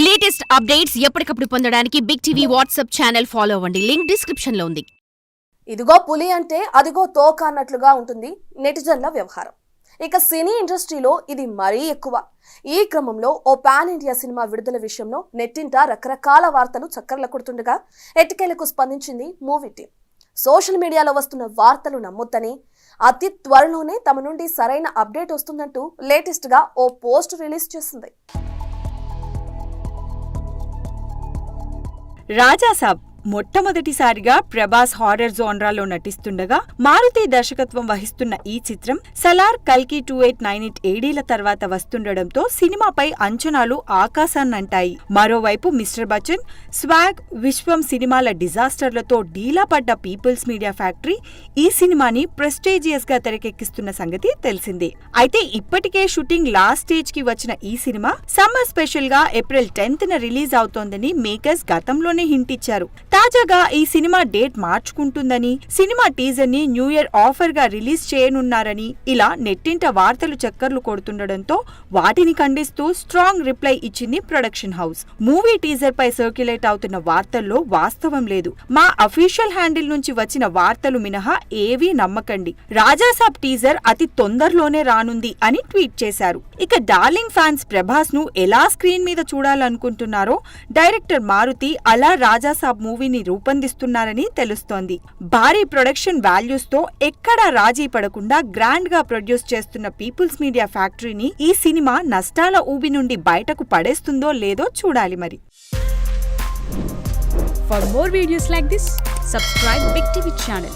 Latest updates ఎప్పటికప్పుడు పొందడానికి big TV WhatsApp channel follow అవ్వండి. లింక్ డిస్క్రిప్షన్ లో ఉంది. ఇదిగో పులి అంటే అదిగో తోక అన్నట్లుగా ఉంటుంది నెటిజన్ల వ్యవహారం. ఇక సినీ ఇండస్ట్రీలో ఇది మరీ ఎక్కువ. ఈ క్రమంలో ఓ పాన్ ఇండియా సినిమా విడుదల విషయంలో నెట్టింట రకరకాల వార్తలు చక్కర్ల కొడుతుండగా ఎట్టకేలకు స్పందించింది మూవీ టీం. సోషల్ మీడియాలో వస్తున్న వార్తలు నమ్మొద్దని, అతి త్వరలోనే తమ నుండి సరైన అప్డేట్ వస్తుందంటూ లేటెస్ట్ గా ఓ పోస్ట్ రిలీజ్ చేసింది. రాజాసాబ్ మొట్టమొదటిసారిగా ప్రభాస్ హారర్ జోన్రాలో నటిస్తుండగా మారుతి దర్శకత్వం వహిస్తున్న ఈ చిత్రం సలార్ కల్కి 2898 ఏడీల తర్వాత వస్తుండటంతో సినిమాపై అంచనాలు ఆకాశాన్నంటాయి. మరోవైపు మిస్టర్ బచ్చన్, స్వాగ్, విశ్వం సినిమాల డిజాస్టర్లతో డీలా పడ్డ పీపుల్స్ మీడియా ఫ్యాక్టరీ ఈ సినిమాని ప్రెస్టీజియస్ గా తెరకెక్కిస్తున్న సంగతి తెలిసిందే. అయితే ఇప్పటికే షూటింగ్ లాస్ట్ స్టేజ్ కి వచ్చిన ఈ సినిమా సమ్మర్ స్పెషల్ గా ఏప్రిల్ 10th రిలీజ్ అవుతోందని మేకర్స్ గతంలోనే హింట్ ఇచ్చారు. తాజాగా ఈ సినిమా డేట్ మార్చుకుంటుందని, సినిమా టీజర్ ని న్యూ ఇయర్ ఆఫర్ గా రిలీజ్ చేయనున్నారని ఇలా నెట్టింట వార్తలు చక్కర్లు కొడుతుండటంతో వాటిని ఖండిస్తూ స్ట్రాంగ్ రిప్లై ఇచ్చింది ప్రొడక్షన్ హౌస్. మూవీ టీజర్ పై సర్క్యులేట్ అవుతున్న వార్తల్లో వాస్తవం లేదు. మా అఫీషియల్ హ్యాండిల్ నుంచి వచ్చిన వార్తలు మినహా ఏవీ నమ్మకండి. రాజాసాబ్ టీజర్ అతి తొందరలోనే రానుంది అని ట్వీట్ చేశారు. ఇక డార్లింగ్ ఫ్యాన్స్ ప్రభాస్ ను ఎలా స్క్రీన్ మీద చూడాలనుకుంటున్నారో డైరెక్టర్ మారుతి అలా రాజాసాబ్ మూవీని రూపొందిస్తున్నారని తెలుస్తోంది. భారీ ప్రొడక్షన్ వాల్యూస్ తో ఎక్కడా రాజీ పడకుండా గ్రాండ్ గా ప్రొడ్యూస్ చేస్తున్న పీపుల్స్ మీడియా ఫ్యాక్టరీని ఈ సినిమా నష్టాల ఊబి నుండి బయటకు పడేస్తుందో లేదో చూడాలి మరి. For more videos like this, subscribe Big TV channel.